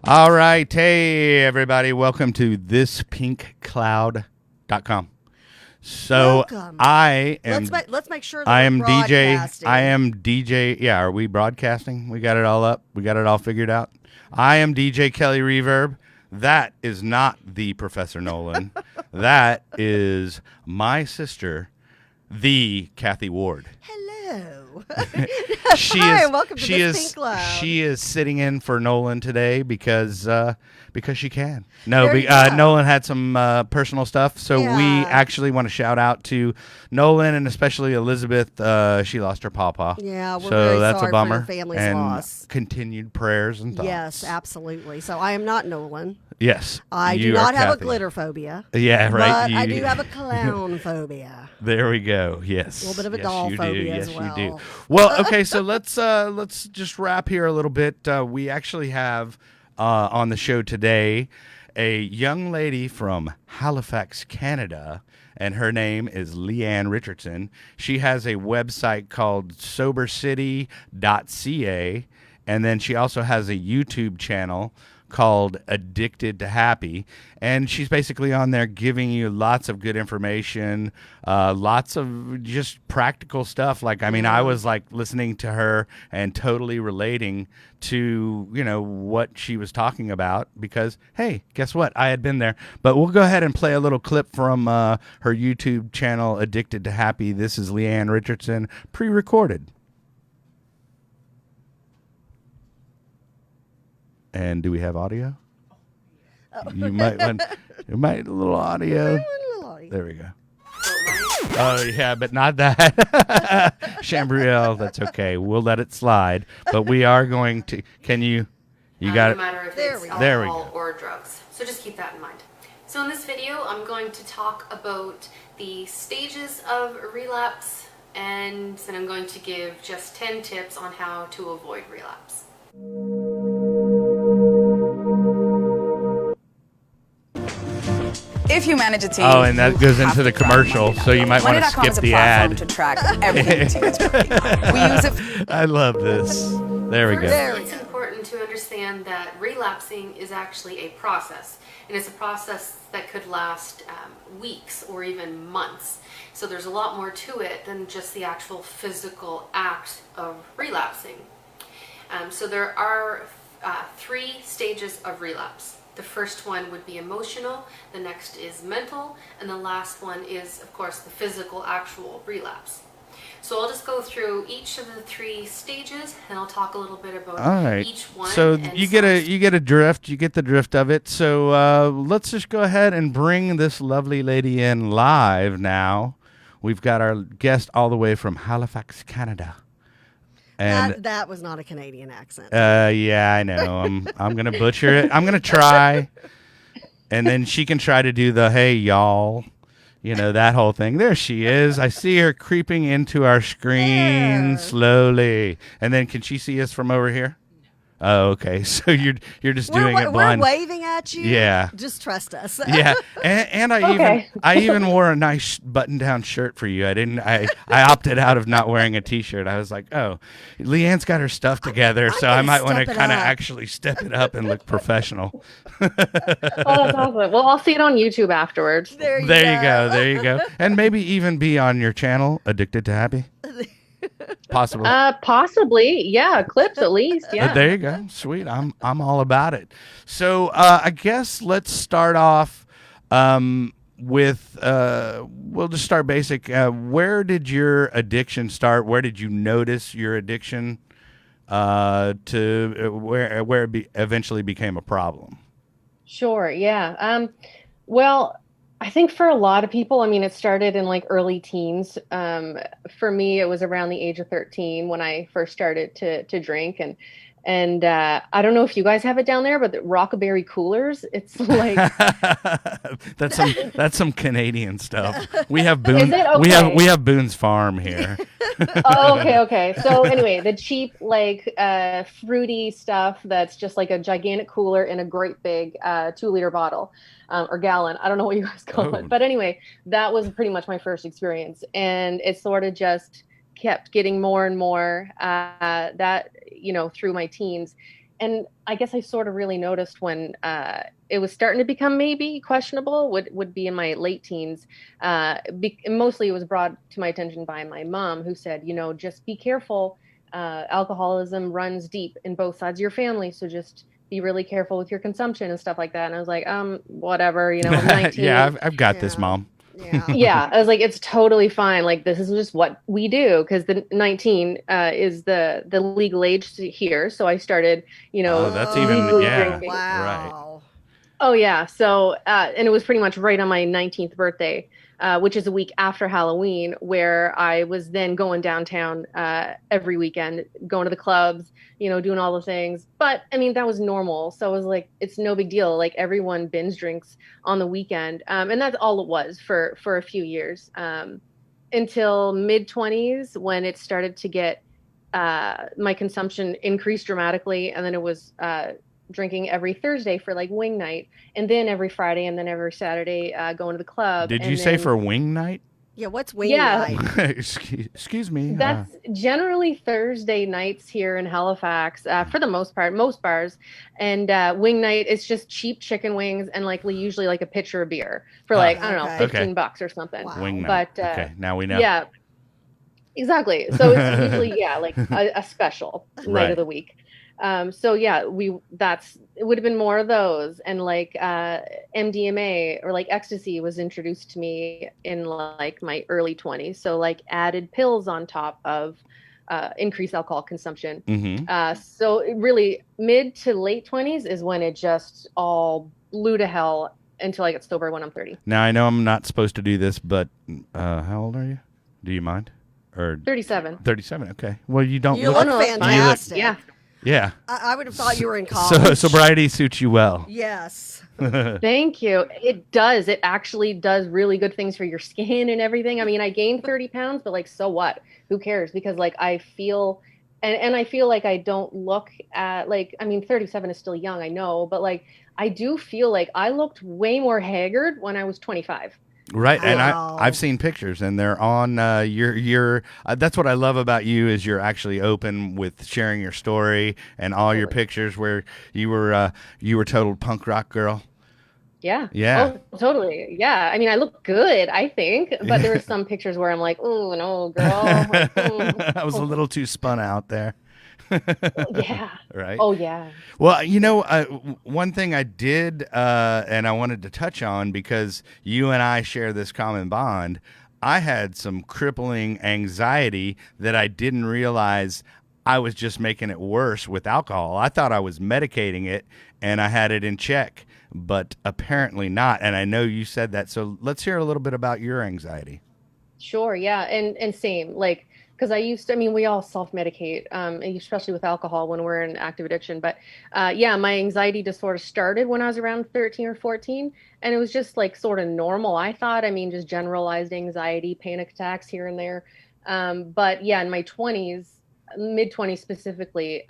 All right. Hey, everybody. Welcome to thispinkcloud.com. So Welcome. I am. Let's make sure that I we're am DJ. broadcasting. I am DJ. Yeah, are we broadcasting? We got it all up. We got it all figured out. I am DJ Kelly Reverb. That is not the Professor Nolan. That is my sister, the Kathy Ward. Hello. Hi, welcome to this Pink Cloud. She is sitting in for Nolan today because she can. No, There you go. Nolan had some personal stuff, so we Yeah. actually want to shout out to Nolan and especially Elizabeth. She lost her pawpaw. Yeah, we're so very that's sorry a bummer. for your family's and loss. Continued prayers and thoughts. Yes, absolutely. So I am not Nolan. Yes, I do you not are have Kathy. a glitter phobia. Yeah, right. But I do have a clown phobia. There we go. Yes. A little bit of a yes, doll you phobia do. as yes, well. You do. Well, okay, so let's just wrap here a little bit. We actually have on the show today a young lady from Halifax, Canada, and her name is Leanne Richardson. She has a website called Sobercity.ca, and then she also has a YouTube channel called Addicted to Happy, and she's basically on there giving you lots of good information, lots of just practical stuff. Like, I mean, I was like listening to her and totally relating to, what she was talking about because, hey, guess what? I had been there. But we'll go ahead and play a little clip from her YouTube channel, Addicted to Happy. This is Leanne Richardson, pre-recorded. And do we have audio? Oh. You might want a little audio. There we go. Oh yeah, but not that. Chambriel, that's okay. We'll let it slide. But we are going to. Can you? You got no it. matter if There it's we go. alcohol or drugs. So just keep that in mind. So in this video, I'm going to talk about the stages of relapse, and then I'm going to give just 10 tips on how to avoid relapse. If humanity, And that goes into the commercial, so you might want to skip the ad. To track everything to its body. We use it. I love this. There we go. First, it's important to understand that relapsing is actually a process, and it's a process that could last weeks or even months. So there's a lot more to it than just the actual physical act of relapsing. So there are 3 stages of relapse. The first one would be emotional, the next is mental, and the last one is, of course, the physical, actual relapse. So I'll just go through each of the 3 stages, and I'll talk a little bit about each one. So you get the drift of it. So let's just go ahead and bring this lovely lady in live now. We've got our guest all the way from Halifax, Canada. And that was not a Canadian accent. yeah, I know. I'm gonna butcher it. I'm gonna try, and then she can try to do the "Hey y'all," that whole thing. There she is. I see her creeping into our screen slowly. And then can she see us from over here? Oh, okay. So you're just doing it blind. We're waving at you. Yeah. Just trust us. Yeah, and I even wore a nice button-down shirt for you. I opted out of not wearing a T-shirt. I was like, oh, Leanne's got her stuff together, so I might want to kind of actually step it up and look professional. Oh, that's awesome. Well, I'll see it on YouTube afterwards. There you go. There you go. And maybe even be on your channel, Addicted to Happy. Possibly. Possibly, yeah. Clips at least, yeah. There you go. Sweet. I'm all about it. So I guess let's start off with we'll just start basic. Where did your addiction start? Where did you notice your addiction to where it eventually became a problem? Sure, yeah. Well, I think for a lot of people, I mean, it started in like early teens. For me, it was around the age of 13 when I first started to drink. And I don't know if you guys have it down there, but the Rockaberry coolers, it's like that's some Canadian stuff. We have Boone. Is it? Okay. We have Boone's Farm here. Oh, okay. So anyway, the cheap, like fruity stuff that's just like a gigantic cooler in a great big 2-liter bottle. Or gallon. I don't know what you guys call it. But anyway, that was pretty much my first experience. And it sort of just kept getting more and more through my teens. and I guess I sort of really noticed when it was starting to become maybe questionable, would be in my late teens. Mostly it was brought to my attention by my mom, who said, just be careful. Alcoholism runs deep in both sides of your family. So just be really careful with your consumption and stuff like that. And I was like, whatever, I'm 19. Yeah, I've got this, Yeah. Mom. Yeah. Yeah, I was like, it's totally fine. Like, this is just what we do, because the 19 is the legal age here. So I started, Oh, that's even, legally yeah. drinking. Wow. Oh yeah. So, and it was pretty much right on my 19th birthday, which is a week after Halloween, where I was then going downtown every weekend, going to the clubs, doing all the things. But I mean, that was normal. So I was like, it's no big deal. Like, everyone binge drinks on the weekend. And that's all it was for a few years, until mid-20s, when it started to get, my consumption increased dramatically. And then it was drinking every Thursday for like wing night, and then every Friday, and then every Saturday going to the club. Did and you say then, for wing night? Yeah, what's wing Yeah. night? Excuse me. That's generally Thursday nights here in Halifax, for the most part, most bars. And wing night, it's just cheap chicken wings and usually like a pitcher of beer for I don't know, Okay. $15 or something. Wow. Wing night. But Okay, now we know. yeah, exactly. So it's usually like a special night Right. of the week. So yeah, it would have been more of those, and MDMA or ecstasy was introduced to me in my early 20s. So added pills on top of increased alcohol consumption. Mm-hmm. So it really mid to late 20s is when it just all blew to hell until I got sober when I'm 30. Now, I know I'm not supposed to do this, but how old are you? Do you mind? Or 37. 37, okay. Well, you don't You look... look no, it's fine. fantastic. Yeah. Yeah. I would have thought you were in So college. sobriety suits you well. Yes. Thank you. It does. It actually does really good things for your skin and everything. I mean, I gained 30 pounds, but so what? Who cares? Because I feel, and I feel like I don't look at 37 is still young, I know, but I do feel like I looked way more haggard when I was 25. Right, and Wow. I've seen pictures, and they're on your. That's what I love about you, is you're actually open with sharing your story and all your pictures where you were total punk rock girl. Yeah. Yeah. Oh, totally. Yeah. I mean, I look good, I think, but there were some pictures where I'm like, oh no, girl. I was a little too spun out there. Yeah. Right. Oh yeah. Well, one thing I did, and I wanted to touch on, because you and I share this common bond, I had some crippling anxiety that I didn't realize I was just making it worse with alcohol. I thought I was medicating it and I had it in check, but apparently not. And I know you said that. So let's hear a little bit about your anxiety. Sure. Yeah. And same, because we all self-medicate, especially with alcohol when we're in active addiction. But yeah, my anxiety disorder started when I was around 13 or 14. And it was just sort of normal, I thought. Just generalized anxiety, panic attacks here and there. But yeah, in my 20s, mid 20s specifically,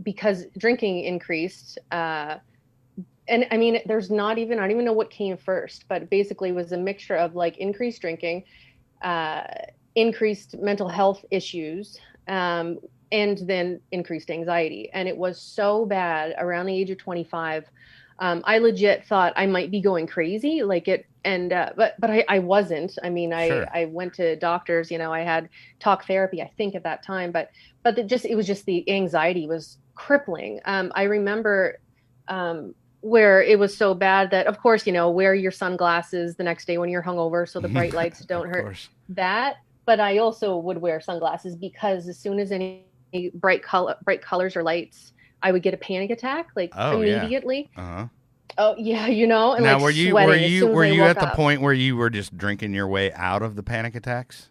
because drinking increased, and there's I don't even know what came first, but basically it was a mixture of increased drinking, increased mental health issues, and then increased anxiety. And it was so bad around the age of 25. I legit thought I might be going crazy, but I wasn't. Sure. I went to doctors, I had talk therapy, I think, at that time, but it was just the anxiety was crippling. I remember, where it was so bad that, of course, wear your sunglasses the next day when you're hungover so the bright lights don't hurt. course. That, but I also would wear sunglasses because as soon as any bright colors or lights, I would get a panic attack immediately. Yeah. Uh-huh. Oh yeah, and Now, were you sweating as soon as I woke at the up. point where you were just drinking your way out of the panic attacks?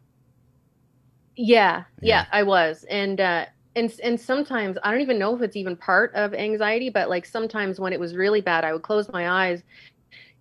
Yeah, Yeah. I was. And sometimes I don't even know if it's even part of anxiety, but sometimes when it was really bad, I would close my eyes,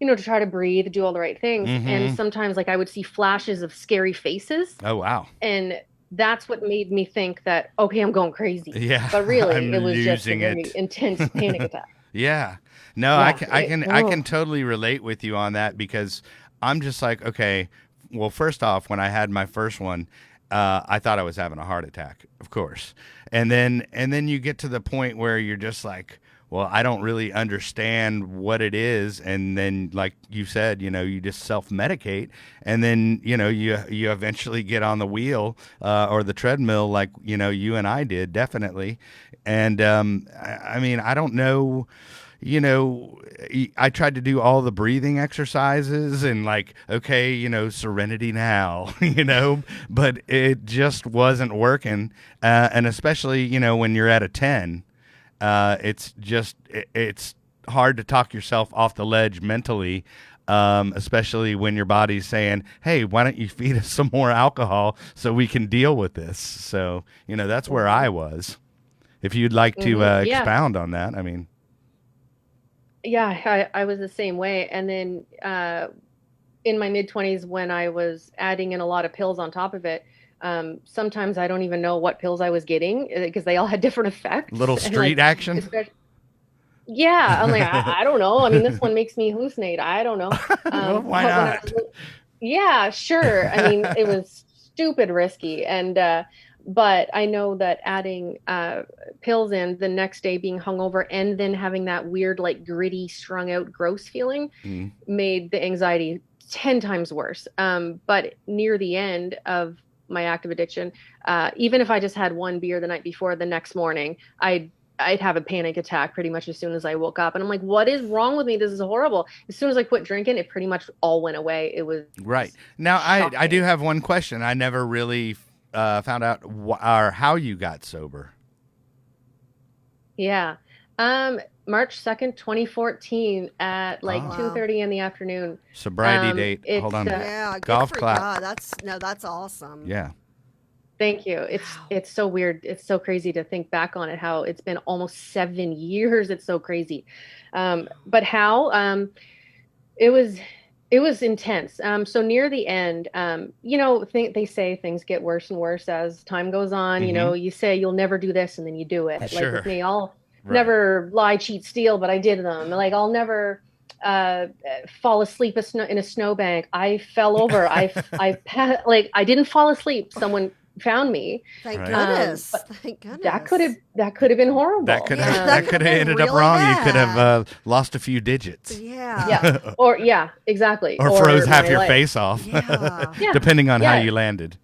to try to breathe, do all the right things. Mhm. And sometimes I would see flashes of scary faces. Oh, wow. And that's what made me think that, okay, I'm going crazy. Yeah. But really, I'm it was just a losing very it. intense panic attack. Yeah. No, Yeah, I can totally relate with you on that, because I'm just like, okay, well, first off, when I had my first one, I thought I was having a heart attack, of course. And then you get to the point where you're just like, well, I don't really understand what it is. And then, like you said, you just self-medicate, and then, you eventually get on the wheel or the treadmill, like, you and I did, definitely. And I mean, I don't know. I tried to do all the breathing exercises and like, okay, serenity now, but it just wasn't working. And especially, when you're at a 10, it's hard to talk yourself off the ledge mentally. Especially when your body's saying, hey, why don't you feed us some more alcohol so we can deal with this? So, that's where I was. If you'd like to expound on that, I mean. Yeah, I was the same way. And then in my mid-20s, when I was adding in a lot of pills on top of it, sometimes I don't even know what pills I was getting because they all had different effects. Little street action. Yeah, I'm like, I don't know. I mean, this one makes me hallucinate. I don't know. Well, why not? Yeah, sure. I mean, it was stupid risky. And but I know that adding pills in the next day, being hungover, and then having that weird, like gritty, strung out, gross feeling made the anxiety 10 times worse. But near the end of my active addiction, even if I just had one beer the night before, the next morning, I'd have a panic attack pretty much as soon as I woke up. And I'm like, what is wrong with me? This is horrible. As soon as I quit drinking, it pretty much all went away. It was right. Now, I do have one question. I never really found out or how you got sober. Yeah. March 2nd, 2014 at like 2:30 in the afternoon. Sobriety date. Hold on. Yeah. Golf clap. God. That's awesome. Yeah. Thank you. It's so weird. It's so crazy to think back on it, how it's been almost 7 years. It's so crazy. But how, it was intense. So near the end, they say things get worse and worse as time goes on. You say you'll never do this, and then you do it. Sure. Like with me, I'll never lie, cheat, steal, but I did them. Like I'll never fall asleep in a snowbank. I fell over. I didn't fall asleep. Someone found me. Thank goodness. Thank goodness. That could have been horrible. That could have ended up wrong. Bad. You could have lost a few digits. Yeah. Yeah. Exactly. Or froze half your face off. Yeah. Depending on how you landed.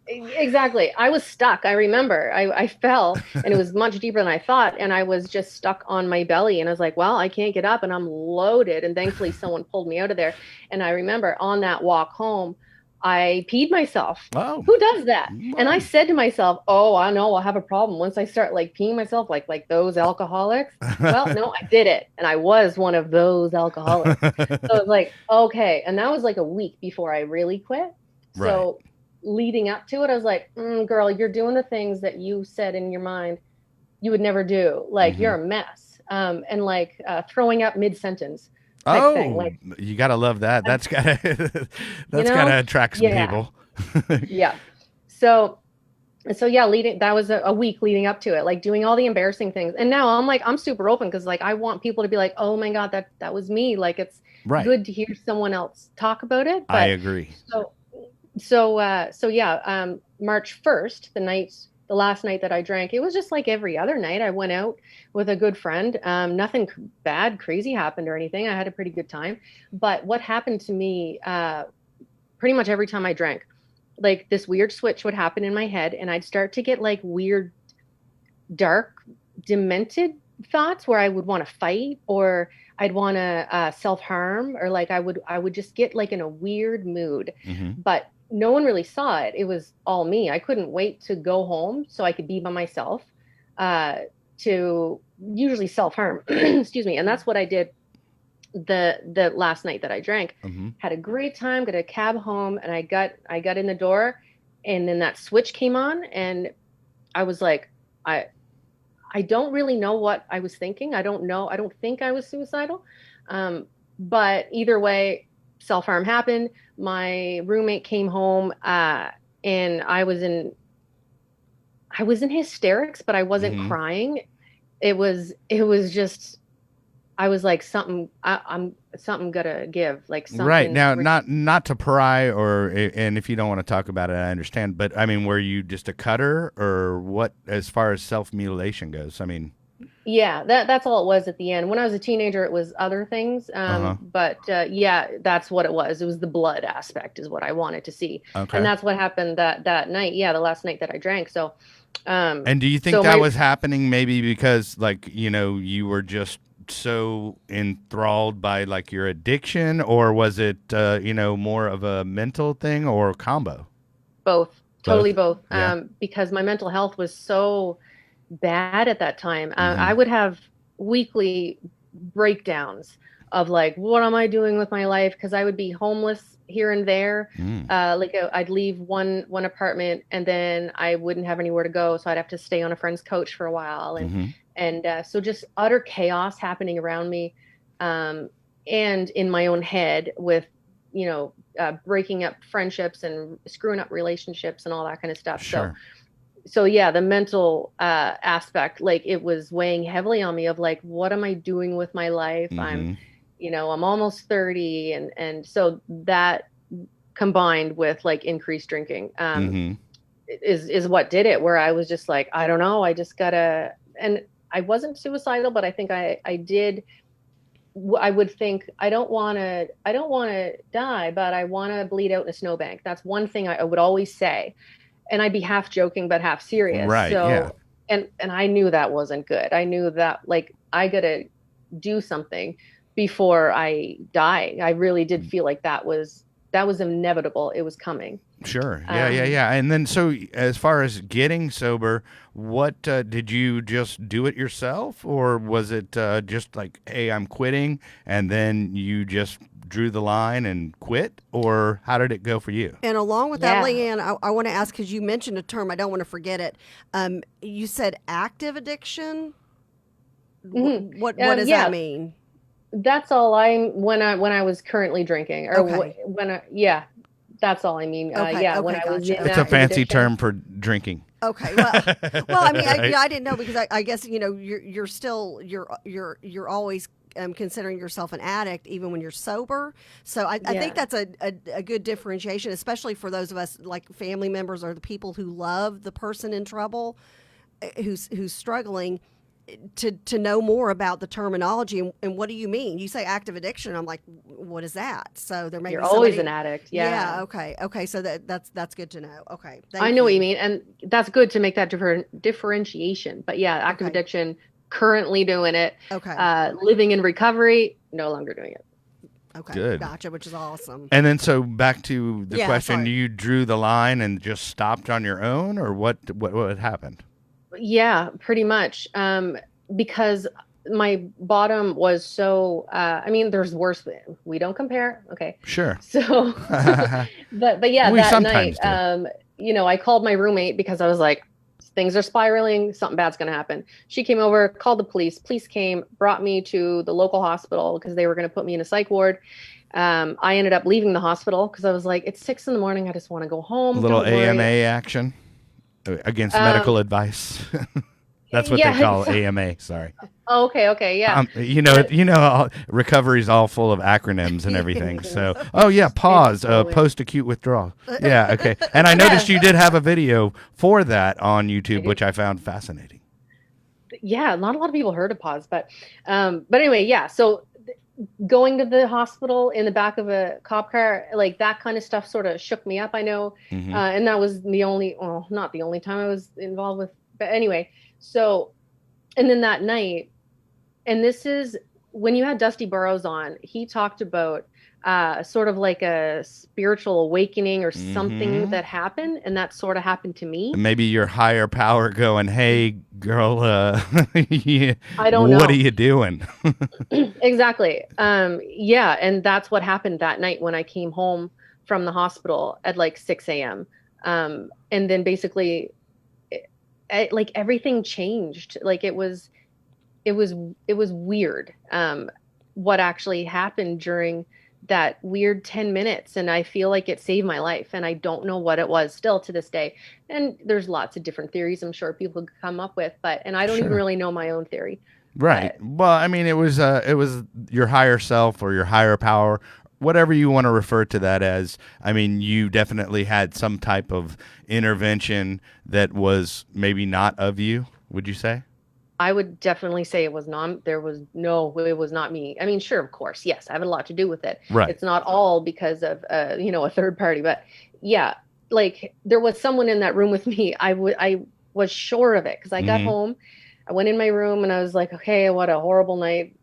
Exactly. I was stuck. I remember I fell, and it was much deeper than I thought. And I was just stuck on my belly, and I was like, well, I can't get up, and I'm loaded. And thankfully someone pulled me out of there. And I remember on that walk home, I peed myself. Oh. Who does that? And I said to myself, oh, I know I'll have a problem once I start like peeing myself like those alcoholics. Well, no, I did it. And I was one of those alcoholics. So I was like, okay. And that was like a week before I really quit. So leading up to it, I was like, girl, you're doing the things that you said in your mind you would never do. Like you're a mess. And like throwing up mid-sentence. Thing. Like, you gotta love that. That's gotta gotta attract some people. Yeah. So yeah, that was a week leading up to it, like doing all the embarrassing things. And now I'm super open because like I want people to be like, oh my God, that was me. Like it's good to hear someone else talk about it. But, I agree. So yeah, March 1st, the last night that I drank, it was just like every other night. I went out with a good friend. Nothing bad, crazy happened or anything. I had a pretty good time. But what happened to me, pretty much every time I drank, like this weird switch would happen in my head, and I'd start to get like weird, dark, demented thoughts where I would want to fight, or I'd want to self-harm, or like I would just get like in a weird mood. But no one really saw it. It was all me. I couldn't wait to go home so I could be by myself, to usually self-harm. Excuse me. And that's what I did the last night that I drank. Had a great time, got a cab home, and I got in the door, and then that switch came on, and I was like, I don't really know what I was thinking. I don't think I was suicidal. But either way, self-harm happened. My roommate came home, and I was in hysterics, but I wasn't crying. It was just I was like, I'm something gotta give, like Right. something. Now, not to pry and if you don't want to talk about it, I understand. But I mean, were you just a cutter or what as far as self-mutilation goes? I mean, Yeah, that's all it was at the end. When I was a teenager, it was other things. uh-huh. But yeah, that's what it was. It was the blood aspect is what I wanted to see. And Okay. that's what happened that night. Yeah, the last night that I drank. So, And do you think so that my was happening maybe because like, you were just so enthralled by like your addiction, or was it more of a mental thing or a combo? both, Both. totally both. Yeah. Because my mental health was so bad at that time. I Mhm. would have weekly breakdowns of like, what am I doing with my life? Because I would be homeless here and there. Mm. I'd leave one apartment and then I wouldn't have anywhere to go, so I'd have to stay on a friend's couch for a while, Mhm. and so just utter chaos happening around me, and in my own head with breaking up friendships and screwing up relationships and all that kind of stuff. Sure. So yeah, the mental aspect, like it was weighing heavily on me of like, what am I doing with my life? Mhm. I'm almost 30, and so that combined with like increased drinking Mhm. is what did it, where I was just like, I don't know, I just gotta, and I wasn't suicidal, but I think I did. I would think I don't want to die, but I want to bleed out in a snowbank. That's one thing I would always say, and I'd be half joking but half serious. Right. Yeah. So, and I knew that wasn't good. I knew that like I gotta do something before I die. I really did feel like that was inevitable. It was coming. Sure. Yeah. And then, so as far as getting sober, what did you just do it yourself, or was it just like, hey, I'm quitting, and then you just drew the line and quit, or how did it go for you? And along with that, Yeah. Leanne, I want to ask, because you mentioned a term, I don't want to forget it. You said active addiction. Mhm. What does Yeah. that mean? That's all when I was currently drinking, or Okay. yeah, that's all I mean. Okay, Yeah, okay, when I was gotcha. in It's a active fancy addiction. term for drinking. Okay. Well, I mean, Right? I didn't know, because I guess you're still you're always considering yourself an addict even when you're sober. So I Yeah. think that's a good differentiation, especially for those of us like family members or the people who love the person in trouble, who's struggling. To know more about the terminology and what do you mean? You say active addiction, I'm like, what is that? So there may You're be always somebody. an addict. Yeah. Yeah. Okay. So that's good to know. Okay. I know what you mean, and that's good to make that differentiation. But yeah, active Okay. addiction, currently doing it. Okay. Living in recovery, no longer doing it. Okay. Good. Gotcha. Which is awesome. And then, so back to the Yeah, question, sorry. you drew the line and just stopped on your own, or what happened? Yeah, pretty much. Because my bottom was so, I mean, there's worse than, we don't compare. Okay. Sure. So, but yeah, We that sometimes night, do. I called my roommate because I was like, things are spiraling, something bad's going to happen. She came over, called the police. Police came, brought me to the local hospital because they were going to put me in a psych ward. I ended up leaving the hospital because I was like, it's 6 a.m. I just want to go home. A little Don't worry. AMA action against Um, medical advice. That's what yeah, they call AMA. Sorry. Oh, okay, yeah. Recovery's all full of acronyms and everything. So, oh yeah, pause. Post-acute withdrawal. Yeah, okay. And I noticed you did have a video for that on YouTube, which I found fascinating. Yeah, not a lot of people heard of pause, but anyway, yeah. So going to the hospital in the back of a cop car, like that kind of stuff sort of shook me up, I know. Mhm. And that was not the only time I was involved with, but anyway. So, and then that night, and this is when you had Dusty Burrows on, he talked about sort of like a spiritual awakening or something that happened, and that sort of happened to me. Maybe your higher power going, hey, girl, yeah, I don't know. what are you doing? Exactly. Yeah, and that's what happened that night when I came home from the hospital at like 6 a.m. And then basically, like everything changed. Like it was weird. What actually happened during that weird 10 minutes, and I feel like it saved my life, and I don't know what it was still to this day. And there's lots of different theories I'm sure people could come up with, and I don't even Sure. really know my own theory. Right. Well, I mean, it was your higher self or your higher power, whatever you want to refer to that as. I mean, you definitely had some type of intervention that was maybe not of you, would you say? I would definitely say it was not, it was not me. I mean, sure, of course, yes, I have a lot to do with it. Right. It's not all because of, a third party, but yeah, like there was someone in that room with me. I was sure of it because I got home, I went in my room and I was like, okay, what a horrible night.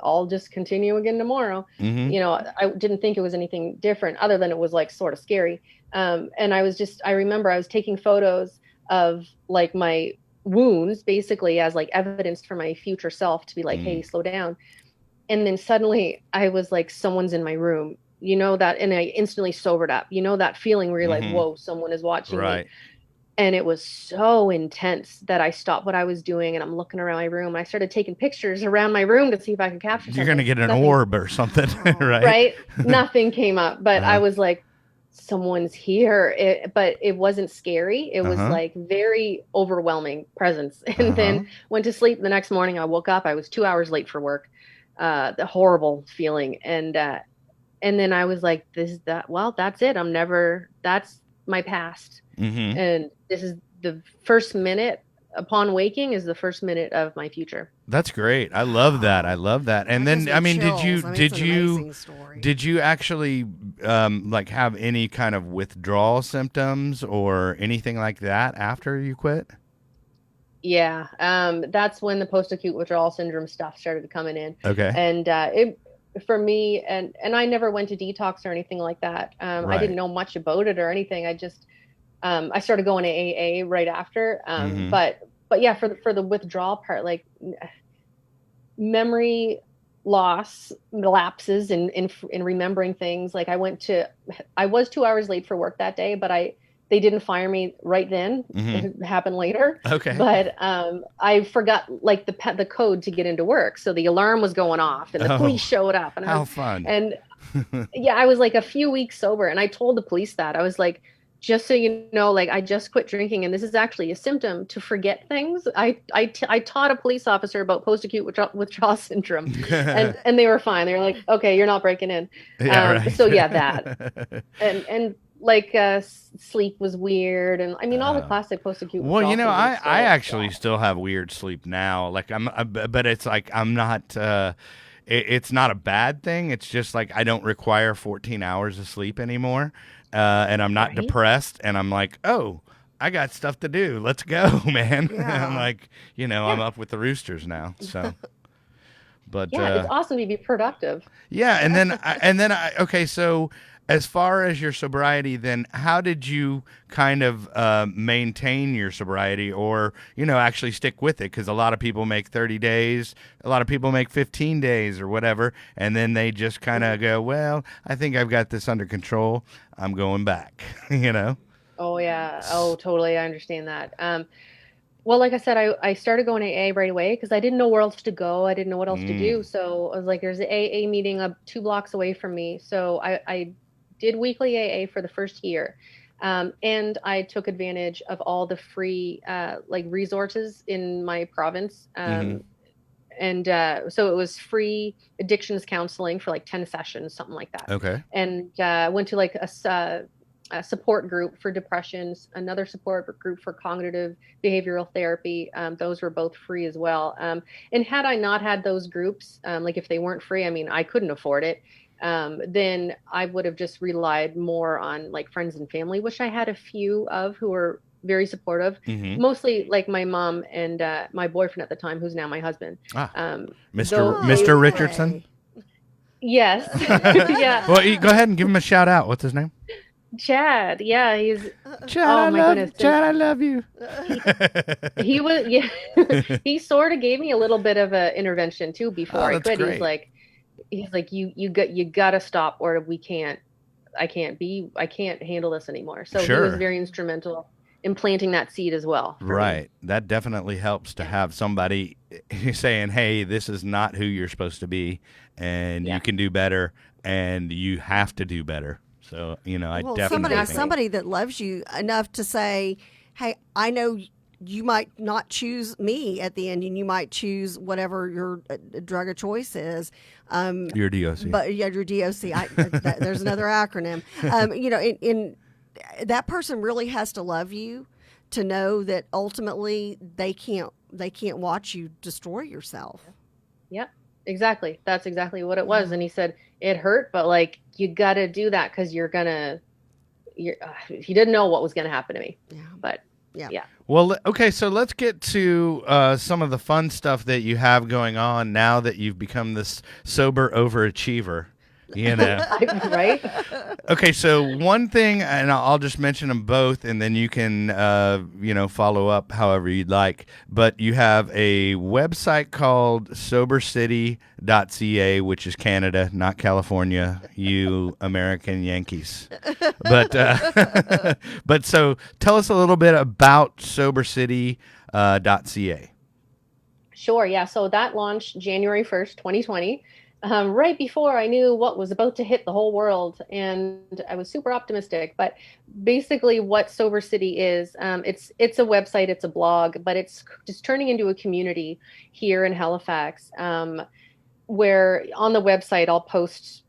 I'll just continue again tomorrow. I didn't think it was anything different other than it was like sort of scary. And I remember I was taking photos of like my wounds basically as like evidence for my future self to be like, hey, slow down. And then suddenly I was like, someone's in my room, that, and I instantly sobered up, that feeling where you're like, whoa, someone is watching me. And it was so intense that I stopped what I was doing and I'm looking around my room. I started taking pictures around my room to see if I could capture something. You're going to get an orb or something, right? Right? Nothing came up, but I was like, someone's here. But it wasn't scary. It was like very overwhelming presence. And then went to sleep. The next morning I woke up. I was 2 hours late for work. The horrible feeling. And then I was like, that's it. That's my past. And this is the first minute upon waking is the first minute of my future. That's great. I love that. And then, I mean, did you actually like have any kind of withdrawal symptoms or anything like that after you quit? Yeah. That's when the post-acute withdrawal syndrome stuff started coming in. Okay. And it for me, and I never went to detox or anything like that. I didn't know much about it or anything. I just I started going to AA right after. But yeah, for the withdrawal part, like memory loss, lapses in remembering things. Like I was 2 hours late for work that day, but they didn't fire me right then. It happened later. Okay. But I forgot like the code to get into work. So the alarm was going off and the police showed up. And how fun. And yeah, I was like a few weeks sober and I told the police that. I was like, just so you know, like I just quit drinking and this is actually a symptom to forget things. I taught a police officer about post-acute withdrawal syndrome and they were fine. They were like, okay, you're not breaking in. Yeah, right. So yeah, that. And like sleep was weird. And I mean, all the classic post-acute withdrawal syndrome I actually still have weird sleep now. Like but it's like, I'm not, it's not a bad thing. It's just like, I don't require 14 hours of sleep anymore. And I'm not depressed, and I'm like, oh, I got stuff to do. Let's go, man. Yeah. I'm like, I'm up with the roosters now. So, but yeah, it's awesome to be productive. Yeah, and then okay. So, as far as your sobriety, then how did you kind of maintain your sobriety, or actually stick with it? Because a lot of people make 30 days, a lot of people make 15 days, or whatever, and then they just kind of go, well, I think I've got this under control. I'm going back. Oh yeah. Oh, totally. I understand that. Well, like I said, I started going to AA right away because I didn't know where else to go. I didn't know what else to do. So I was like, there's an AA meeting 2 blocks away from me. So I did weekly AA for the first year. And I took advantage of all the free like resources in my province. And so it was free addictions counseling for like 10 sessions, something like that. Okay. And went to like a support group for depression, another support group for cognitive behavioral therapy. Those were both free as well. And had I not had those groups, like if they weren't free, I mean, I couldn't afford it. Then I would have just relied more on like friends and family, which I had a few of who were very supportive, mostly like my mom and my boyfriend at the time, who's now my husband. Mr. Richardson? Yes. Yeah. Well, go ahead and give him a shout out. What's his name? Chad. Yeah, he's Chad. Chad, I love you. He was, yeah. He sort of gave me a little bit of an intervention too before I quit. Great. He's like, you got to stop, or I can't handle this anymore. So Sure. He was very instrumental in planting that seed as well. Right. That definitely helps to have somebody saying, hey, this is not who you're supposed to be, and you can do better, and you have to do better. So, I definitely think somebody that loves you enough to say, hey, I know you might not choose me at the end, and you might choose whatever your drug of choice is. Your DOC. But yeah, your DOC. There's another acronym. In that person really has to love you to know that ultimately they can't watch you destroy yourself. Yep, exactly. That's exactly what it was. And he said it hurt, but like you got to do that because he didn't know what was going to happen to me. Yeah. But yeah. Well, okay, so let's get to some of the fun stuff that you have going on now that you've become this sober overachiever. Right? Okay, so one thing, and I'll just mention them both, and then you can, follow up however you'd like. But you have a website called Sobercity.ca, which is Canada, not California, you American Yankees. But so tell us a little bit about Sobercity.ca. Sure. Yeah. So that launched January 1st, 2020. Right before I knew what was about to hit the whole world, and I was super optimistic. But basically, what Sobercity is, it's a website, it's a blog, but it's just turning into a community here in Halifax, where on the website I'll post,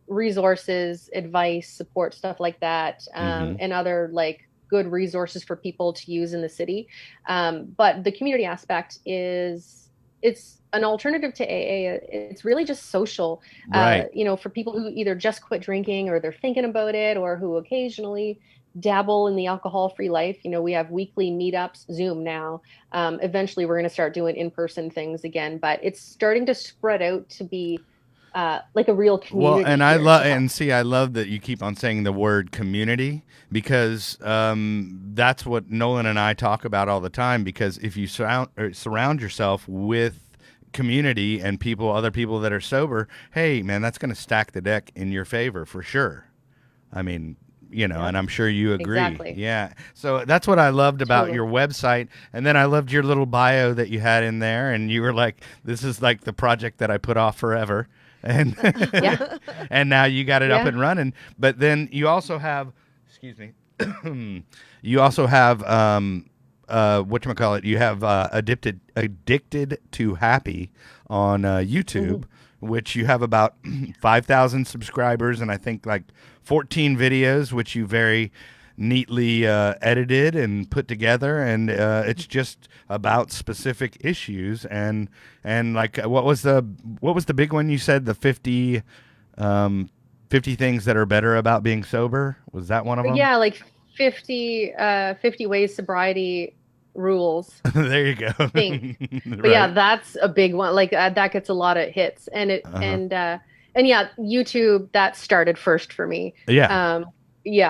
resources, advice, support, stuff like that, and other like good resources for people to use in the city. But the community aspect it's an alternative to AA. It's really just social, Right. For people who either just quit drinking or they're thinking about it, or who occasionally dabble in the alcohol-free life. We have weekly meetups, Zoom now. Eventually we're going to start doing in-person things again, but it's starting to spread out to be like a real community. Well, and I love that you keep on saying the word community, because that's what Nolan and I talk about all the time. Because if you surround yourself with community and other people that are sober, hey man, that's going to stack the deck in your favor for sure. I mean, and I'm sure you agree. Exactly. Yeah. So that's what I loved about Totally. your website. And then I loved your little bio that you had in there, and you were like, this is like the project that I put off forever. And and now you got it up and running. But then you also have, you also have whatchamacallit, you have Addicted to Happy on YouTube, which you have about 5,000 subscribers, and I think like 14 videos, which you very neatly edited and put together, and it's just about specific issues, and like what was the big one you said, the 50 things that are better about being sober? Was that one of them? Yeah, like 50 ways sobriety rules. There you go. Thing. But Right. yeah, that's a big one. Like that gets a lot of hits, and YouTube, that started first for me. Yeah.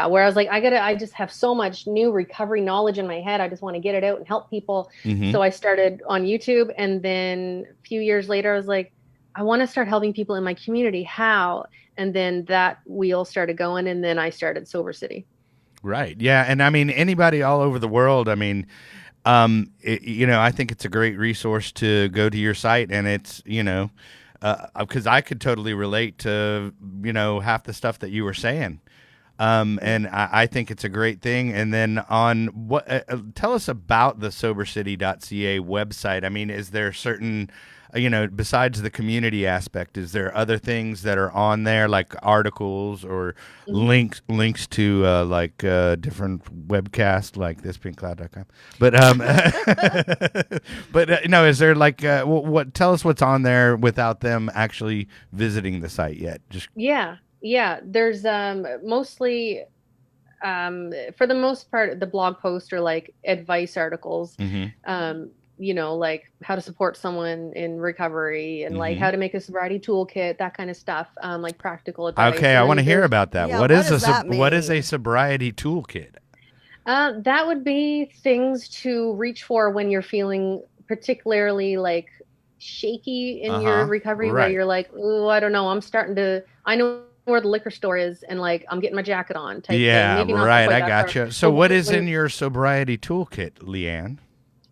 Where I was like, I just have so much new recovery knowledge in my head. I just want to get it out and help people. So I started on YouTube, and then a few years later, I was like, I want to start helping people in my community. How? And then that wheel started going, and then I started Sobercity. Right. Yeah. And I mean, anybody all over the world, I mean, I think it's a great resource to go to your site, and it's, because I could totally relate to, half the stuff that you were saying. And I think it's a great thing. And then on tell us about the Sobercity.ca website. I mean, is there certain, besides the community aspect, is there other things that are on there, like articles or links to different webcasts like thispinkcloud.com? But is there like what? Tell us what's on there without them actually visiting the site yet. Just Yeah, there's mostly, for the most part, the blog posts are like advice articles, like how to support someone in recovery, and like how to make a sobriety toolkit, that kind of stuff, like practical advice. Okay, I want to hear about that. Yeah, what what does is that what is mean? a sobriety toolkit? That would be things to reach for when you're feeling particularly like shaky in your recovery, where Right. you're like, oh, I don't know, I know where the liquor store is, and like I'm getting my jacket on type Yeah, thing. Maybe not right. quite I that got far. you. So, But what is when- in your sobriety toolkit, Leanne?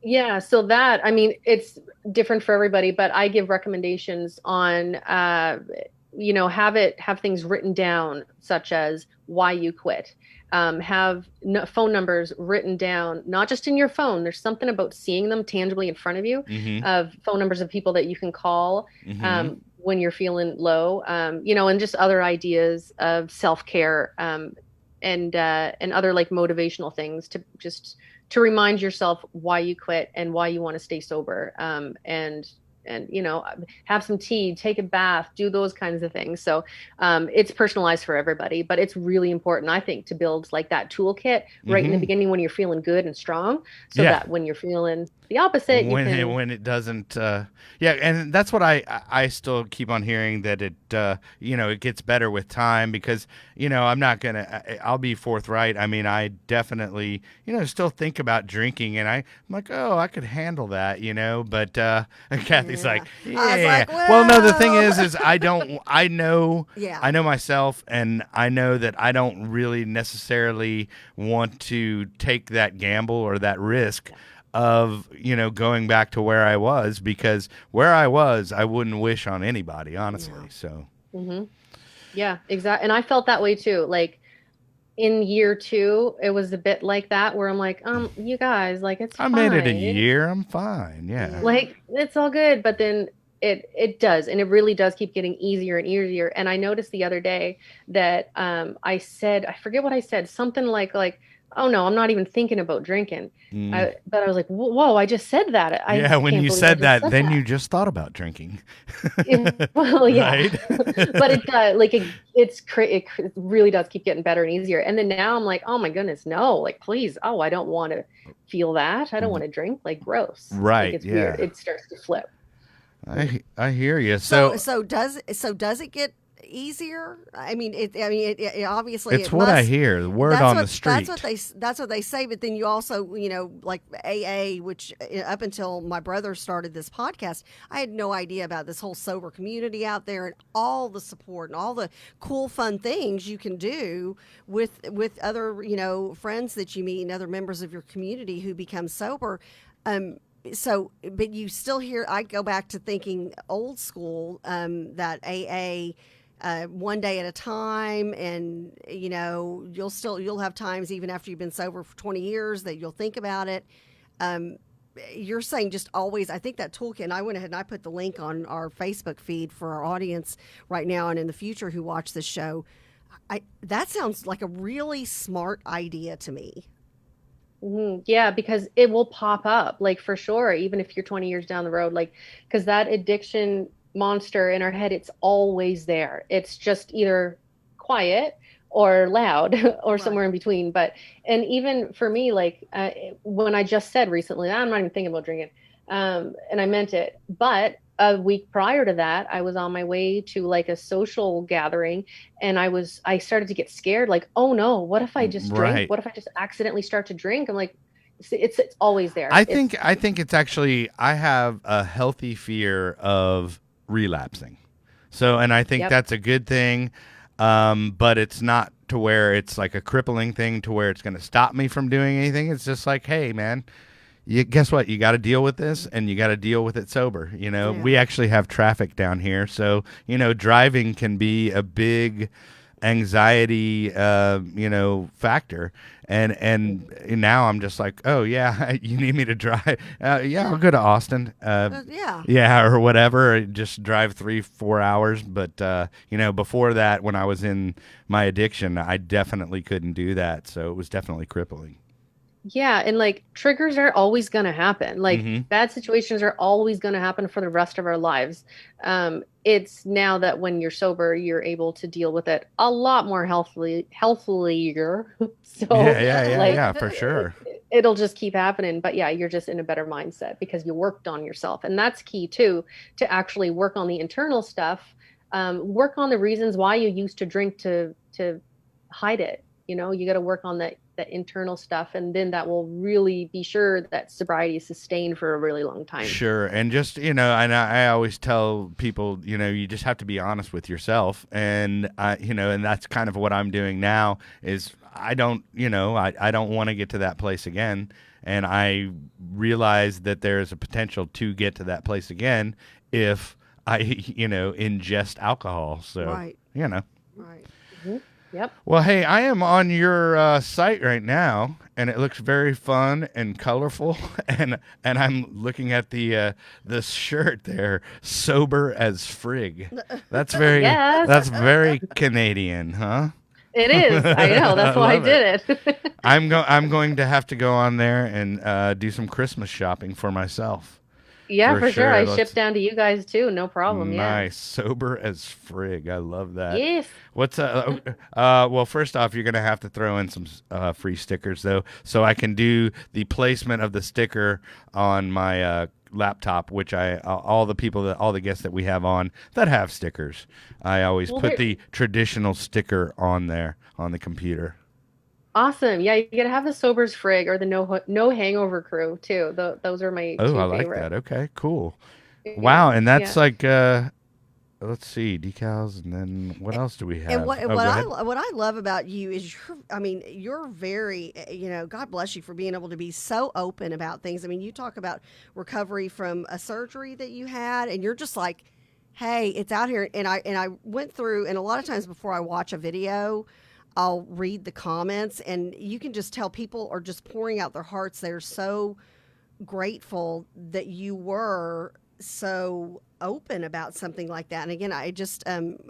Yeah, so that, I mean, it's different for everybody, but I give recommendations on have things written down, such as why you quit. Have phone numbers written down, not just in your phone. There's something about seeing them tangibly in front of you, of phone numbers of people that you can call when you're feeling low, and just other ideas of self-care, and other like motivational things to remind yourself why you quit and why you want to stay sober, and have some tea, take a bath, do those kinds of things. So it's personalized for everybody, but it's really important, I think, to build like that toolkit right in the beginning when you're feeling good and strong, so that when you're feeling the opposite, when it doesn't, and that's what I still keep on hearing, that it it gets better with time, because I'm not gonna, I'll be forthright. I mean, I definitely still think about drinking, and I'm like, oh, I could handle that, but Kathy's like, yeah. I was like, well, no, the thing is I know Yeah. I know myself, and I know that I don't really necessarily want to take that gamble or that risk of going back to where I was, because where I was, I wouldn't wish on anybody, honestly. So yeah, exactly. And I felt that way too. Like in year 2, it was a bit like that, where I'm like, you guys, like, it's I fine. made it a year, I'm fine. Yeah. Like, it's all good. But then it does, and it really does keep getting easier and easier. And I noticed the other day that I forget what I said, something like, oh no, I'm not even thinking about drinking. But I was like, whoa, I just said that. When you said that, then you just thought about drinking. Well, yeah. Right? But it does, like, it really does keep getting better and easier. And then now I'm like, oh my goodness, no, like, please. Oh, I don't want to feel that. I don't want to drink, like, gross. Right. Like, it's yeah. weird. It starts to flip. I hear you. So does it get easier? I mean, it obviously, it's what I hear. The word on the street. That's what they say. But then you also, like AA, which up until my brother started this podcast, I had no idea about this whole sober community out there, and all the support and all the cool, fun things you can do with other, friends that you meet and other members of your community who become sober. So, but you still hear, I go back to thinking old school, that AA, one day at a time, and you'll have times even after you've been sober for 20 years that you'll think about it. You're saying just always, I think that toolkit, and I went ahead and I put the link on our Facebook feed for our audience right now and in the future who watch this show. That sounds like a really smart idea to me. Yeah, because it will pop up, like, for sure, even if you're 20 years down the road, like, because that addiction monster in our head, it's always there. It's just either quiet or loud or somewhere in between. And even for me, like, when I just said recently, I'm not even thinking about drinking, and I meant it, but a week prior to that, I was on my way to like a social gathering, and I started to get scared, like, oh no, what if I just drink? What if I just accidentally start to drink? I'm like, it's always there. I think it's actually, I have a healthy fear of relapsing. So, and I think that's a good thing. But it's not to where it's like a crippling thing to where it's going to stop me from doing anything. It's just like, hey man, guess what? You got to deal with this, and you got to deal with it sober. We actually have traffic down here. So, driving can be a big anxiety, factor. And now I'm just like, oh yeah, you need me to drive? Yeah, I'll go to Austin. Yeah, or whatever. Just drive 3-4 hours. But before that, when I was in my addiction, I definitely couldn't do that. So it was definitely crippling. Yeah, and like, triggers are always going to happen. Like, bad situations are always going to happen for the rest of our lives. It's now that when you're sober, you're able to deal with it a lot more healthily. So yeah, for sure. It'll just keep happening. But yeah, you're just in a better mindset because you worked on yourself. And that's key too, to actually work on the internal stuff. Work on the reasons why you used to drink to hide it. You got to work on that internal stuff, and then that will really be sure that sobriety is sustained for a really long time. Sure. And just, and I always tell people, you just have to be honest with yourself. And, and that's kind of what I'm doing now is I don't want to get to that place again. And I realize that there's a potential to get to that place again if I ingest alcohol. So Right. Right. Yep. Well, hey, I am on your site right now, and it looks very fun and colorful. And I'm looking at the shirt there, sober as frig. That's very Yes. that's very Canadian, huh? It is. I know. That's why I love did it. I'm going to have to go on there and do some Christmas shopping for myself. Yeah, for sure. I Let's- ship down to you guys too. No problem. Nice, sober as frig. I love that. Yes. What's well, first off, you're gonna have to throw in some free stickers though, so I can do the placement of the sticker on my laptop, which all the guests that we have on that have stickers, I always put the traditional sticker on there on the computer. Awesome. Yeah, you gotta have the Sober's Frig or the No Hangover Crew too. Those are my two I like favorite. that. Okay, cool. Yeah. Wow, and that's Yeah. like let's see, decals, and then what else do we have? And what go ahead. I love about you is you're very, God bless you for being able to be so open about things. I mean, you talk about recovery from a surgery that you had, and you're just like, hey, it's out here. And I went through, and a lot of times before I watch a video, I'll read the comments, and you can just tell people are just pouring out their hearts. They're so grateful that you were so open about something like that. And again, I just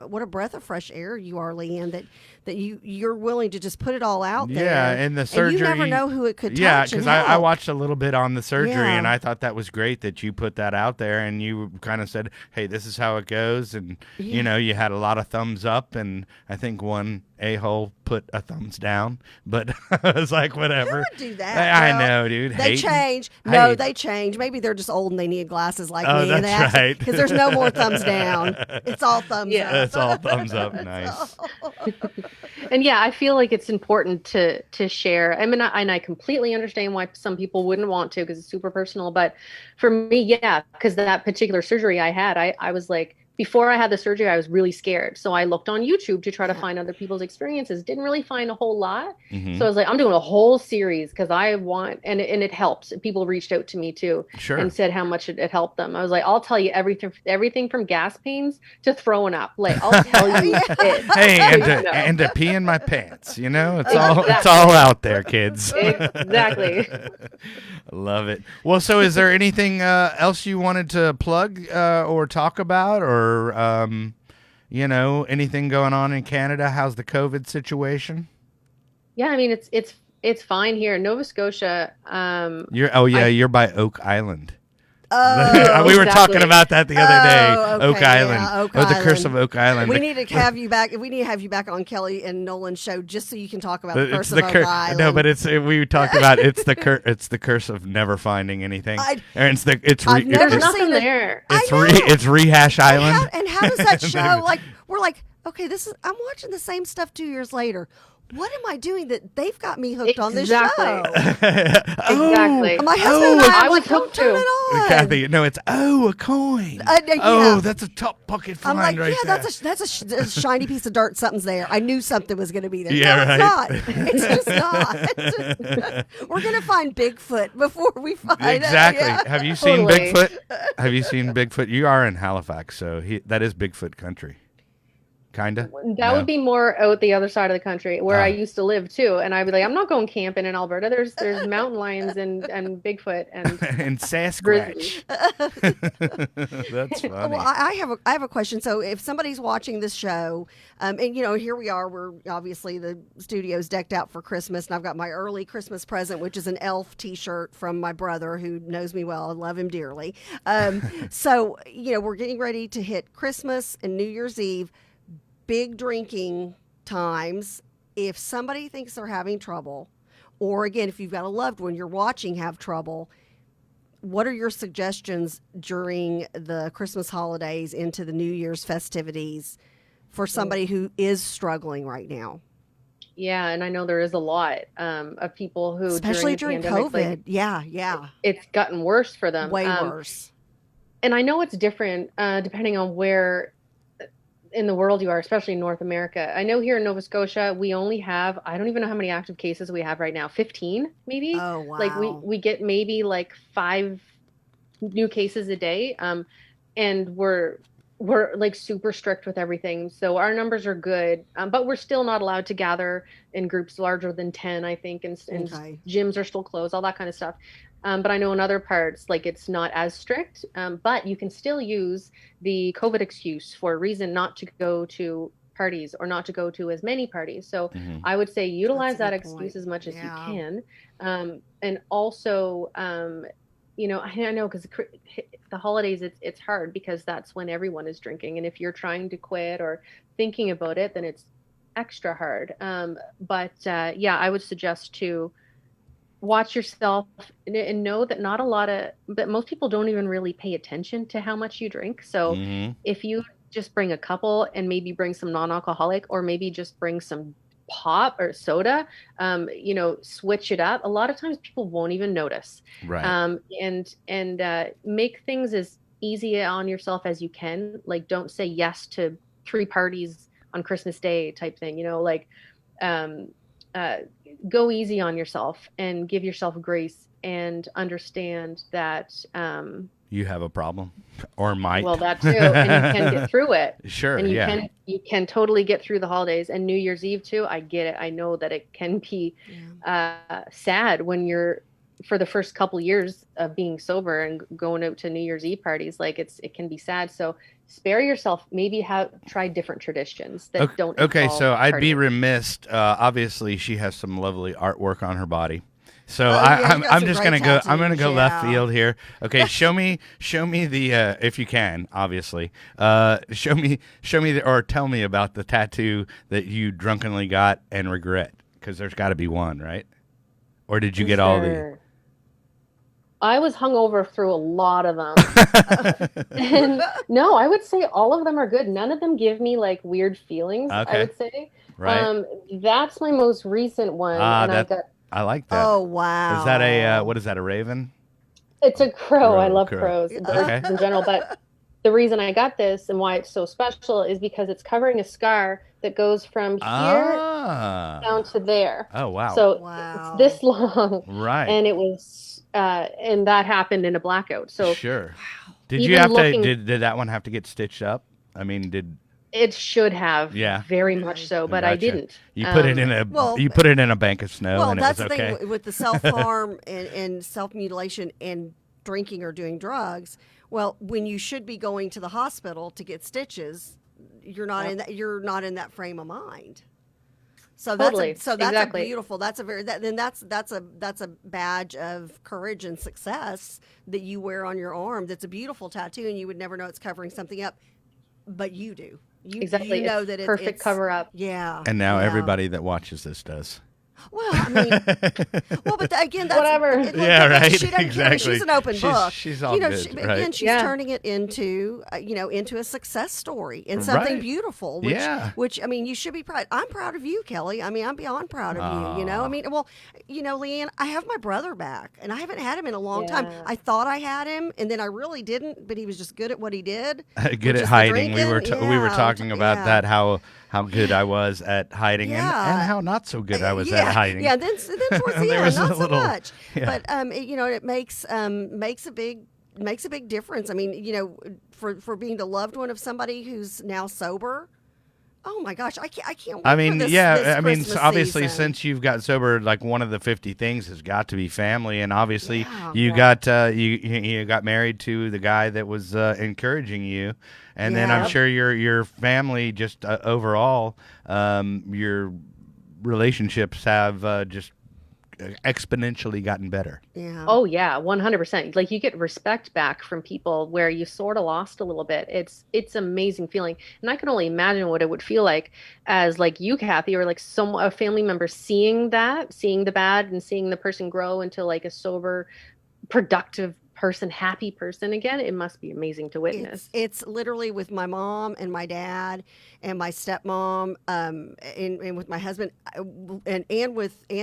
what a breath of fresh air you are, Leanne, that you're willing to just put it all out there. Yeah, and the surgery. And you never know who it could touch. Yeah, because I help. watched a little bit on the surgery, Yeah. and I thought that was great that you put that out there, and you kind of said, "Hey, this is how it goes," and you had a lot of thumbs up, and I think one a-hole put a thumbs down, but I was like, whatever. Who would do that? I Well, know, dude. They Hating. change. No, Hey. they change. Maybe they're just old and they need glasses like Oh, me. And that's right. Because there's no more thumbs down. It's all thumbs up. It's all thumbs up. Nice. And yeah, I feel like it's important to share. I mean, I completely understand why some people wouldn't want to because it's super personal. But for me, yeah, because that particular surgery I had, I was like, before I had the surgery, I was really scared. So I looked on YouTube to try to find other people's experiences. Didn't really find a whole lot. Mhm. So I was like, I'm doing a whole series because I want, and it helps. People reached out to me too Sure. and said how much it helped them. I was like, I'll tell you everything from gas pains to throwing up. Like, I'll tell you it. Hey, No. and to pee in my pants. It's all out there, kids. Exactly. Love it. Well, so is there anything else you wanted to plug or talk about, or anything going on in Canada? How's the COVID situation? Yeah, I mean it's fine here in Nova Scotia. You're by Oak Island. Oh, we were exactly. talking about that the other day. okay, Oak Island. yeah, Oak The curse of Island. Oak Island. We need to have you back. We need to have you back on Kelly and Nolan's show just so you can talk about the It's curse the of Oak Island. No, but we talked about it's the curse of never finding anything. I've There's never nothing seen it. there. It's Rehash Island. And how does that show? Like we're like, okay, I'm watching the same stuff 2 years later. What am I doing that they've got me hooked on this Exactly. show? Exactly. My husband and I I was was like, hooked turn too. it on. Kathy, no, it's a coin. Yeah. Oh, that's a top pocket I'm find like, right yeah, there. that's a shiny piece of dirt. Something's there. I knew something was going to be there. Yeah, no, right. it's not. It's just not. We're going to find Bigfoot before we find Exactly. Yeah. Have you seen Totally. Bigfoot? Have you seen Bigfoot? You are in Halifax, so that is Bigfoot country. Kinda. That would be more out the other side of the country where Ah. I used to live too. And I'd be like, I'm not going camping in Alberta. There's mountain lions and Bigfoot and and grizzlies. Sasquatch. That's funny. Well, I have a question. So if somebody's watching this show, and here we are, we're obviously the studio's decked out for Christmas, and I've got my early Christmas present, which is an elf T-shirt from my brother who knows me well. I love him dearly. So we're getting ready to hit Christmas and New Year's Eve, big drinking times. If somebody thinks they're having trouble, or again, if you've got a loved one you're watching have trouble, what are your suggestions during the Christmas holidays into the New Year's festivities for somebody who is struggling right now? Yeah, and I know there is a lot of people who, Especially during during the pandemic, COVID. Yeah. it's gotten worse for them. Way worse. And I know it's different depending on where in the world you are, especially in North America. I know here in Nova Scotia, we only have, I don't even know how many active cases we have right now, 15 maybe. Oh, wow. Like we get maybe like 5 new cases a day. And we're we're like super strict with everything. So our numbers are good, but we're still not allowed to gather in groups larger than 10, I think, and Okay. gyms are still closed, all that kind of stuff. But I know in other parts, like it's not as strict, but you can still use the COVID excuse for a reason not to go to parties or not to go to as many parties. So I would say utilize That's a that good excuse point. as much as you Yeah. can. And also, I know because the holidays, it's hard because that's when everyone is drinking. And if you're trying to quit or thinking about it, then it's extra hard. Yeah, I would suggest to watch yourself and know that that most people don't even really pay attention to how much you drink. So if you just bring a couple and maybe bring some non-alcoholic or maybe just bring some pop or soda, switch it up. A lot of times people won't even notice. Right. And make things as easy on yourself as you can. Like, don't say yes to 3 parties on Christmas Day type thing, go easy on yourself and give yourself grace and understand that, You have a problem, or might. well, that too, and you can get through it. Sure. And Yeah. you can totally get through the holidays and New Year's Eve too. I get it. I know that it can be sad when you're for the first couple years of being sober and going out to New Year's Eve parties. Like it can be sad. So spare yourself. Maybe try different traditions that don't. Okay, involve so I'd be partying. remiss. Obviously, she has some lovely artwork on her body. So yeah, you got I'm some just great gonna go. I'm gonna tattoos, go left yeah. field here. Okay, show me the if you can, obviously. Show me or tell me about the tattoo that you drunkenly got and regret, because there's got to be one, right? Or did you get all the? Sure. I was hungover through a lot of them. And no, I would say all of them are good. None of them give me like weird feelings, I Okay. would say. Right. That's my most recent one. And I like that. Oh, wow. Is that a what is that, a raven? it's a crow. I love Crow. crows and birds Okay. in general. But the reason I got this and why it's so special is because it's covering a scar that goes from here down to there. Oh, wow. So Wow. it's this long. Right. And it was, and that happened in a blackout. So Sure. Did even you have looking- to? Did that one have to get stitched up? I mean, did it should have, Yeah. very much so, but I Gotcha. didn't. You put it in a well, you put it in a bank of snow Well, and it that's was the okay. thing with the self-harm and self-mutilation and drinking or doing drugs. Well, when you should be going to the hospital to get stitches, you're not in that frame of mind. So Totally. that's a Exactly. beautiful. That's a badge of courage and success that you wear on your arm. That's a beautiful tattoo, and you would never know it's covering something up, but you do. Exactly. You know It's that perfect it's cover up. Yeah. And now yeah. everybody that watches this does. Well, I mean, but again, that's Whatever. Yeah, right. She doesn't care. Exactly. She's an open book. She's all good, But right. again, she's Yeah. turning it into into a success story and something Right. beautiful. Which, Yeah. which I mean, you should be proud. I'm proud of you, Kelly. I mean, I'm beyond proud of you. You know, I mean, well, Leanne, I have my brother back, and I haven't had him in a long time. Yeah. I thought I had him, and then I really didn't. But he was just good at what he did. Good which at is the hiding. We drinking. were Yeah, talking about yeah. that, how good I was at hiding Yeah. and how not so good I was yeah, at hiding. Yeah, then towards the There end, was a not so little- much. yeah. But it makes a big difference. I mean, for being the loved one of somebody who's now sober. Oh my gosh, I can't. Wait I mean, for this, yeah. this I mean, Christmas obviously, season. since you've got sober, like one of the 50 things has got to be family, and obviously, Yeah. you got you got married to the guy that was encouraging you, and then I'm Yeah. sure your family just overall, your relationships have just exponentially gotten better. Yeah. Oh yeah, 100%. Like you get respect back from people where you sort of lost a little bit. It's amazing feeling. And I can only imagine what it would feel like as like you, Kathy, or like a family member seeing the bad and seeing the person grow into like a sober, productive person, happy person again. It must be amazing to witness. It's literally with my mom and my dad and my stepmom, and with my husband, and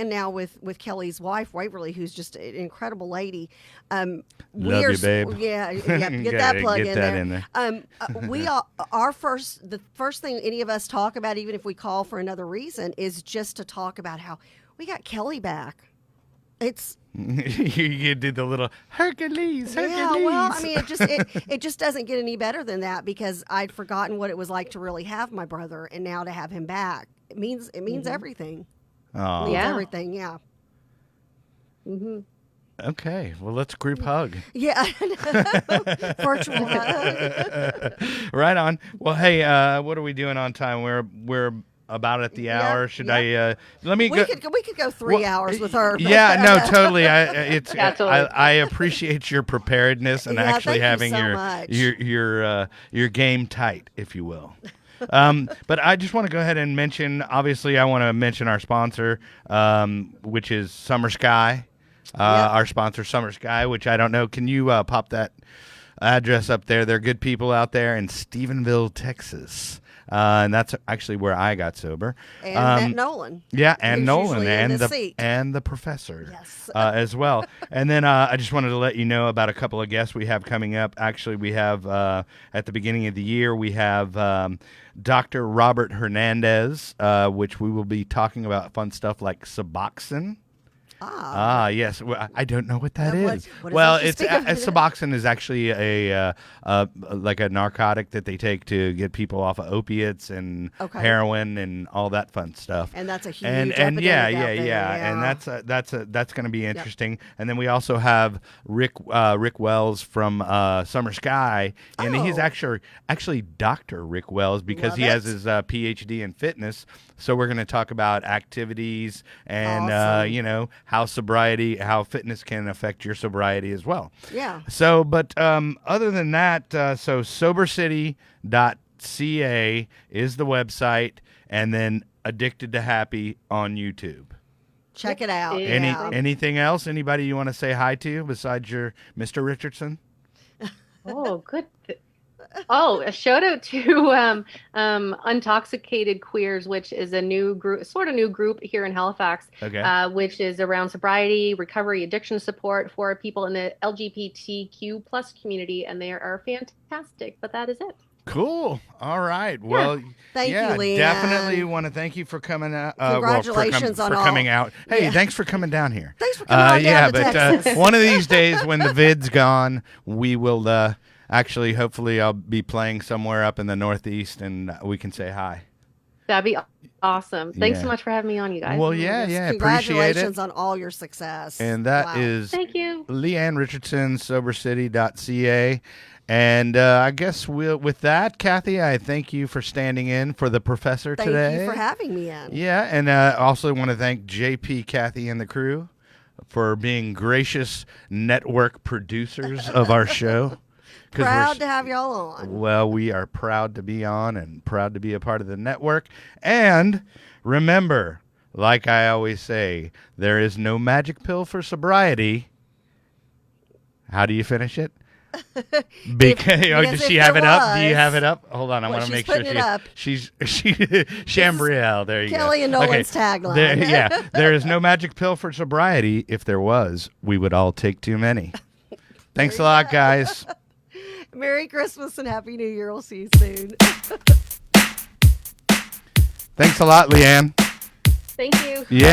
now with Kelly's wife Waverly, who's just an incredible lady. Love you, babe. Yeah, get that plug Get in that there. in there. We all, the first thing any of us talk about, even if we call for another reason, is just to talk about how we got Kelly back. It's You did the little Hercules. yeah. Well, I mean, it just doesn't get any better than that because I'd forgotten what it was like to really have my brother, and now to have him back, it means everything. Oh, It means Yeah. everything. Yeah. okay. Well, let's group hug. Yeah. Virtual hug. Right on. Well, hey, what are we doing on time? We're about at the hour. Should I? Let me go. We could go 3 hours with her. Yeah, no, totally. Yeah, totally. I appreciate your preparedness and Yeah, actually thank you having so much. your game tight, if you will. But I just want to go ahead and mention. Obviously, I want to mention our sponsor, which is Summer Sky. Our sponsor, Summer Sky, which I don't know. Can you pop that address up there? They're good people out there in Stephenville, Texas. And that's actually where I got sober. And Matt Nolan. Yeah, and who's Nolan usually in and the seat. the professor Yes. as well. And then I just wanted to let you know about a couple of guests we have coming up. Actually, we have at the beginning of the year we have Dr. Robert Hernandez, which we will be talking about fun stuff like Suboxone. Yes. Well, I don't know what that What- is. what is Well, that? it's Suboxone is actually a like a narcotic that they take to get people off of opiates and Okay. heroin and all all that fun stuff. And that's a huge and epidemic yeah, out yeah, there, yeah, and yeah. that's going to be interesting. And then we also have Rick Wells from Summer Sky, and he's Oh. actually Dr. Rick Wells because Love he has it. his PhD in fitness. So we're going to talk about activities and Awesome. how sobriety, how fitness can affect your sobriety as well. Yeah. So, but other than that, so Sobercity.ca is the website, and then Addicted to Happy on YouTube. Check it out. Yeah. Anything else? Anybody you want to say hi to besides your Mr. Richardson? Oh, good. Oh, a shout out to Untoxicated Queers, which is a new group, sort of new group here in Halifax, Okay. which is around sobriety, recovery, addiction support for people in the LGBTQ plus community, and they are fantastic. But that is it. Cool. All right. Well, Thank you, yeah, Leanne. definitely want to thank you for coming out. Congratulations for on all- coming out. Hey, Yeah. thanks for coming down here. Thanks for coming on yeah, down to but Texas. one of these days when the vid's gone, we will actually, hopefully, I'll be playing somewhere up in the Northeast, and we can say hi. That'd be awesome. Thanks Yeah. so much for having me on, you guys. Well, yeah, Yes, appreciate Congratulations it. on all your success. And that Wow. is Thank you. Leanne Richardson, Sobercity.ca. And I guess with that, Kathy, I thank you for standing in for the professor Thank today. you for having me in. Yeah, and also want to thank JP, Kathy, and the crew for being gracious network producers of our show. 'Cause we're Proud to have y'all on. Well, we are proud to be on and proud to be a part of the network. And remember, like I always say, there is no magic pill for sobriety. How do you finish it? Because because does if she have there it up? Do you was- have it up? Hold on, I Well, want to she's make sure putting it up. she's Chambrielle. There you Kelly go. and Nolan's tagline. Yeah, there is no magic pill for sobriety. If there was, we would all take too many. Thanks a lot, guys. Merry Christmas and Happy New Year. We'll see you soon. Thanks a lot, Leanne. Thank you. Yeah.